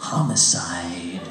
homicide.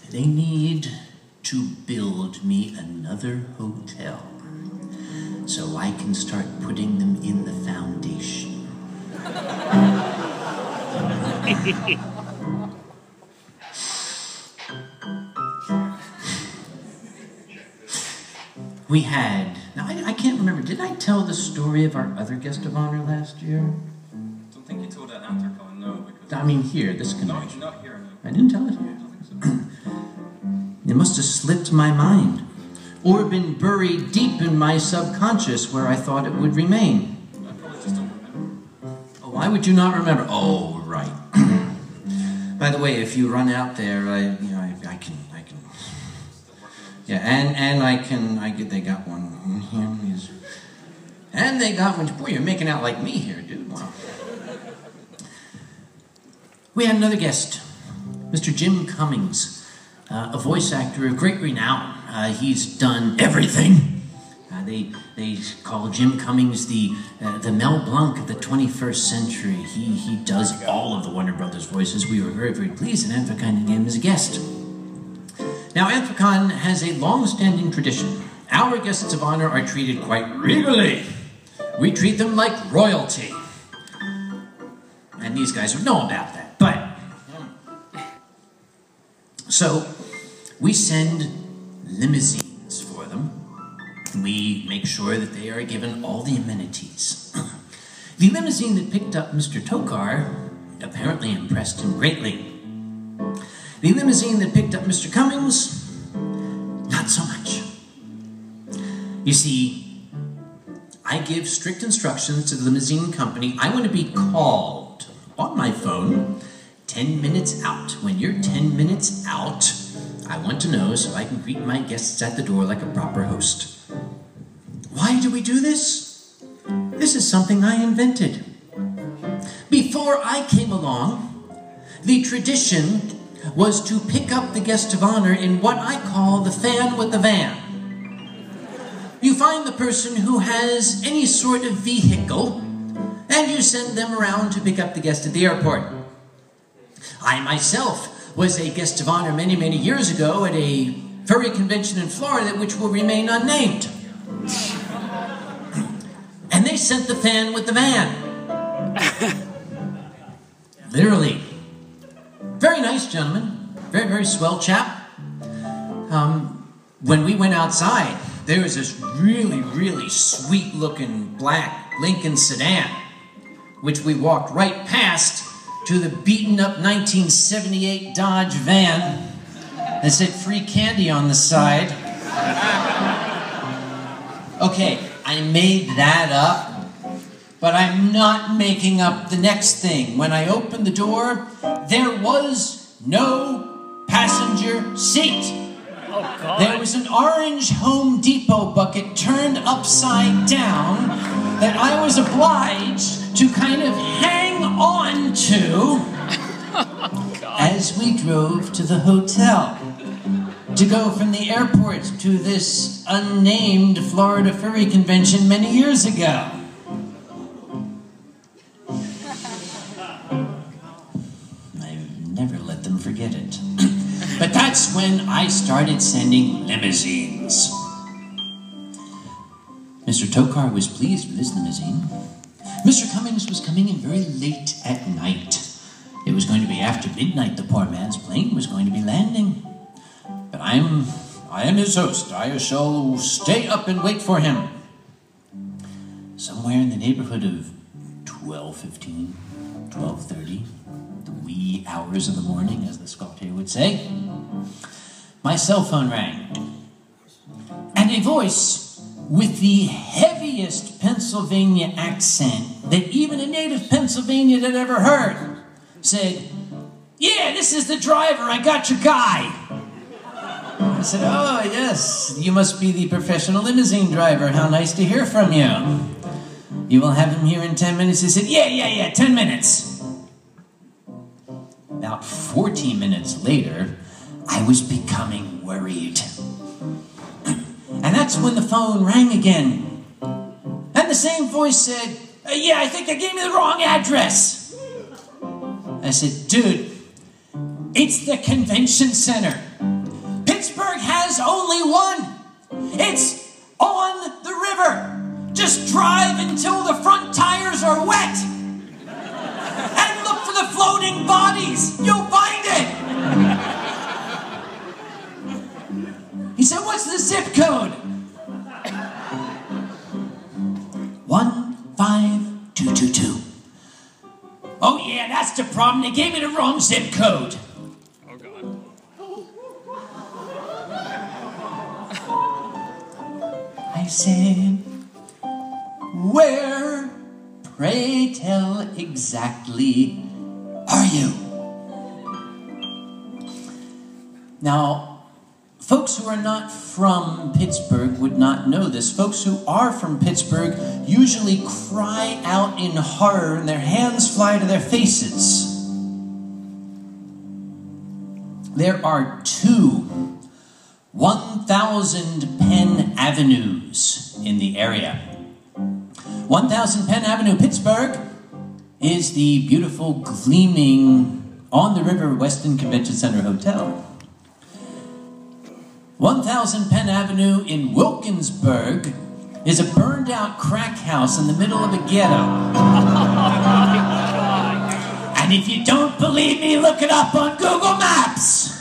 They need to build me another hotel so I can start putting them in the foundation. We had, now I can't remember, did I tell the story of our other guest of honor last year? I don't think you told that Anthrocon, no, because... I mean here, this convention. Not here, no. I didn't tell it here. I don't think so. It must have slipped my mind, or been buried deep in my subconscious where I thought it would remain. I probably just don't remember. Oh, why would you not remember? Oh, right. By the way, if you run out there, I can. Yeah, and they got one here. And they got one. Boy, you're making out like me here, dude. Wow. We had another guest, Mr. Jim Cummings, a voice actor of great renown. He's done everything. They call Jim Cummings the Mel Blanc of the 21st century. He does all of the Warner Brothers voices. We were very, very pleased that Anthrocon had him as a guest. Now, Anthrocon has a long-standing tradition. Our guests of honor are treated quite regally. We treat them like royalty. And these guys would know about that, but... So, we send limousines for them. We make sure that they are given all the amenities. The limousine that picked up Mr. Tokar apparently impressed him greatly. The limousine that picked up Mr. Cummings, not so much. You see, I give strict instructions to the limousine company. I want to be called on my phone 10 minutes out. When you're 10 minutes out, I want to know so I can greet my guests at the door like a proper host. Why do we do this? This is something I invented. Before I came along, the tradition was to pick up the guest of honor in what I call the fan with the van. You find the person who has any sort of vehicle, and you send them around to pick up the guest at the airport. I myself was a guest of honor many, many years ago at a furry convention in Florida, which will remain unnamed. And they sent the fan with the van. Literally. Very nice gentleman. Very, very swell chap. When we went outside, there was this really, really sweet-looking black Lincoln sedan, which we walked right past to the beaten-up 1978 Dodge van that said free candy on the side. Okay, I made that up, but I'm not making up the next thing. When I opened the door, there was no passenger seat. Oh, God. There was an orange Home Depot bucket turned upside down that I was obliged to kind of hang on to as we drove to the hotel to go from the airport to this unnamed Florida Furry Convention many years ago. I've never let them forget it. But that's when I started sending limousines. Mr. Tokar was pleased with his limousine. Mr. Cummings was coming in very late at night. It was going to be after midnight. The poor man's plane was going to be landing. But I am his host. I shall stay up and wait for him. Somewhere in the neighborhood of 12:15, 12:30, the wee hours of the morning, as the sculptor would say, my cell phone rang. And a voice with the heaviest Pennsylvania accent that even a native Pennsylvanian had ever heard said, "Yeah, this is the driver. I got your guy." I said, "Oh, yes, you must be the professional limousine driver. How nice to hear from you. You will have him here in 10 minutes. He said, yeah, 10 minutes. About 40 minutes later, I was becoming worried. And that's when the phone rang again. And the same voice said, yeah, I think they gave me the wrong address. I said, dude, it's the convention center. Pittsburgh has only one. It's on the river. Just drive until the front tires are wet. And look for the floating bodies. You'll find it. He said, what's the zip code? 15222. Oh yeah, that's the problem. They gave me the wrong zip code. Oh God. I said, where, pray tell, exactly are you? Now, folks who are not from Pittsburgh would not know this. Folks who are from Pittsburgh usually cry out in horror and their hands fly to their faces. There are two 1,000 Penn Avenues in the area. 1,000 Penn Avenue, Pittsburgh, is the beautiful, gleaming, on-the-river Westin Convention Center Hotel. 1,000 Penn Avenue in Wilkinsburg is a burned-out crack house in the middle of a ghetto. And if you don't believe me, look it up on Google Maps.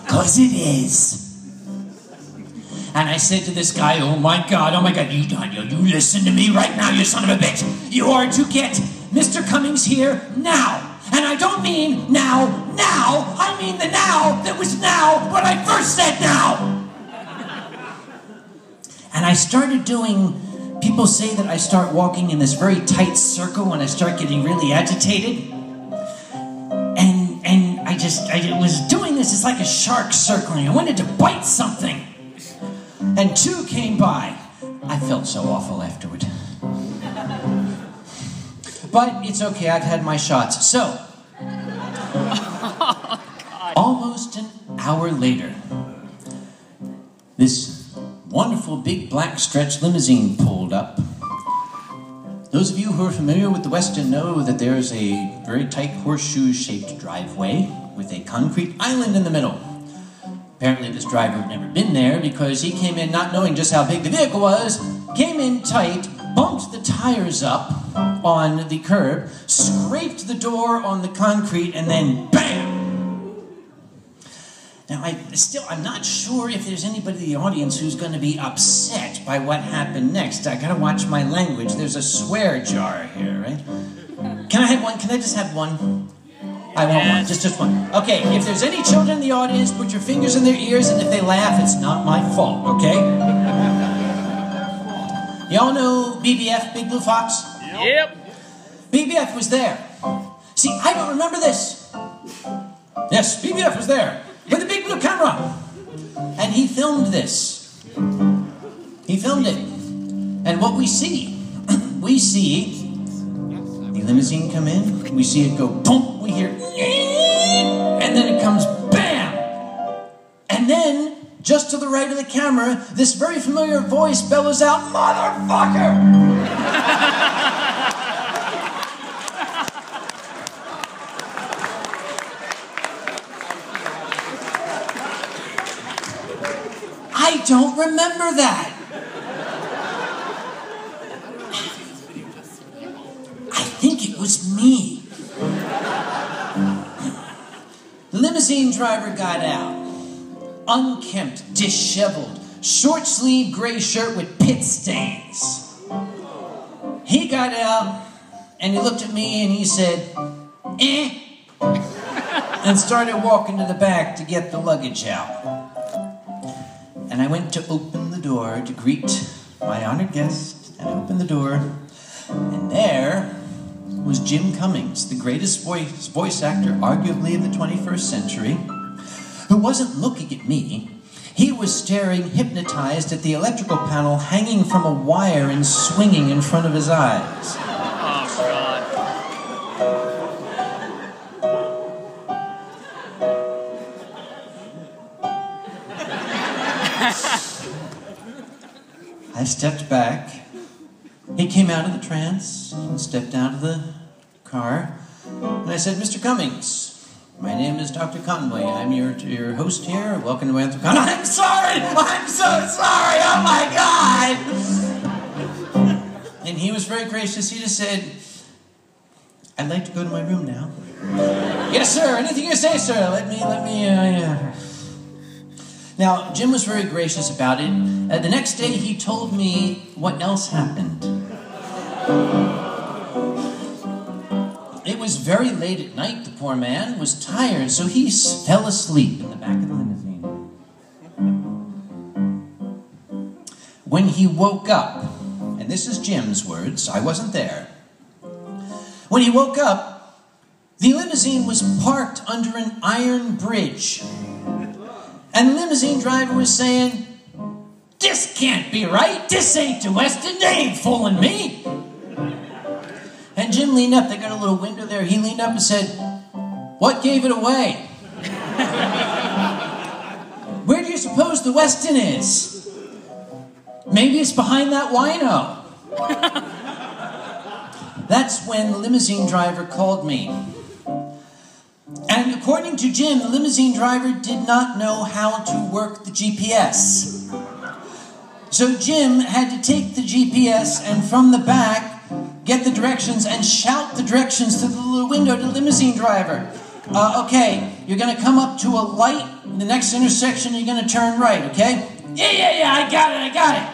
'Cause it is. And I said to this guy, oh my God, you listen to me right now, you son of a bitch. You are to get Mr. Cummings here now. And I don't mean now, I mean the now that was now when I first said now. And I started doing, people say that I start walking in this very tight circle when I start getting really agitated. And I was doing this, it's like a shark circling. I wanted to bite something. And two came by. I felt so awful afterward. But it's okay, I've had my shots. So, almost an hour later, this wonderful big black stretch limousine pulled up. Those of you who are familiar with the Westin know that there's a very tight horseshoe-shaped driveway with a concrete island in the middle. Apparently this driver had never been there because he came in not knowing just how big the vehicle was, came in tight, bumped the tires up on the curb, scraped the door on the concrete, and then BAM! Now, I'm not sure if there's anybody in the audience who's going to be upset by what happened next. I gotta watch my language. There's a swear jar here, right? Can I have one? Can I just have one? I want one. Just one. Okay, if there's any children in the audience, put your fingers in their ears, and if they laugh, it's not my fault, okay? Y'all know BBF, Big Blue Fox? Yep. BBF was there. See, I don't remember this. Yes, BBF was there with a big blue camera. And he filmed this. He filmed it. And what we see the limousine come in, we see it go boom, we hear, and then it comes bam! And then, just to the right of the camera, this very familiar voice bellows out, motherfucker! I don't remember that. I think it was me. The limousine driver got out. Unkempt, disheveled, short-sleeved gray shirt with pit stains. He got out, and he looked at me, and he said, eh, and started walking to the back to get the luggage out. And I went to open the door to greet my honored guest, and I opened the door, and there was Jim Cummings, the greatest voice actor, arguably, of the 21st century, who wasn't looking at me. He was staring, hypnotized, at the electrical panel hanging from a wire and swinging in front of his eyes. Oh, God. I stepped back, He came out of the trance and stepped out of the car. And I said, Mr. Cummings, my name is Dr. Conway. I'm your host here. Welcome to Anthrocon. I'm sorry! I'm so sorry! Oh my God! And he was very gracious. He just said, I'd like to go to my room now. Yes, sir. Anything you say, sir. Let me. Now, Jim was very gracious about it. The next day, he told me what else happened. It was very late at night. The poor man was tired, so he fell asleep in the back of the limousine. When he woke up, and this is Jim's words, I wasn't there. When he woke up, the limousine was parked under an iron bridge. And the limousine driver was saying, this can't be right. This ain't the Westin. They ain't fooling me. And Jim leaned up. They got a little window there. He leaned up and said, what gave it away? Where do you suppose the Westin is? Maybe it's behind that wino. That's when the limousine driver called me. And according to Jim, the limousine driver did not know how to work the GPS. So Jim had to take the GPS and from the back, get the directions and shout the directions through the little window to the limousine driver. Okay, you're going to come up to a light in the next intersection, you're going to turn right, okay? Yeah, I got it.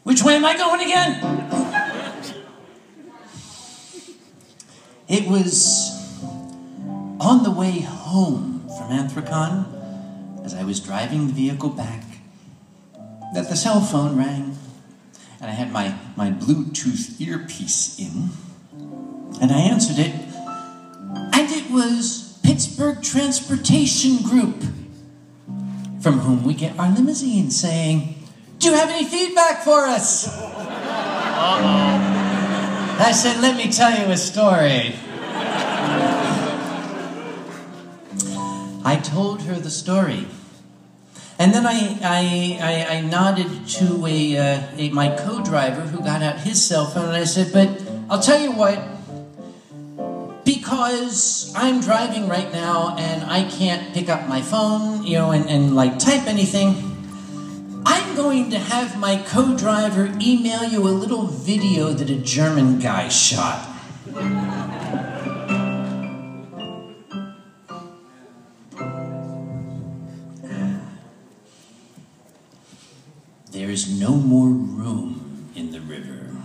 Which way am I going again? It was on the way home from Anthrocon, as I was driving the vehicle back, that the cell phone rang, and I had my Bluetooth earpiece in, and I answered it, and it was Pittsburgh Transportation Group, from whom we get our limousine, saying, do you have any feedback for us? I said, let me tell you a story. I told her the story. And then I nodded to my co-driver who got out his cell phone, and I said, but I'll tell you what, because I'm driving right now and I can't pick up my phone, and like type anything, I'm going to have my co-driver email you a little video that a German guy shot. There is no more room in the river.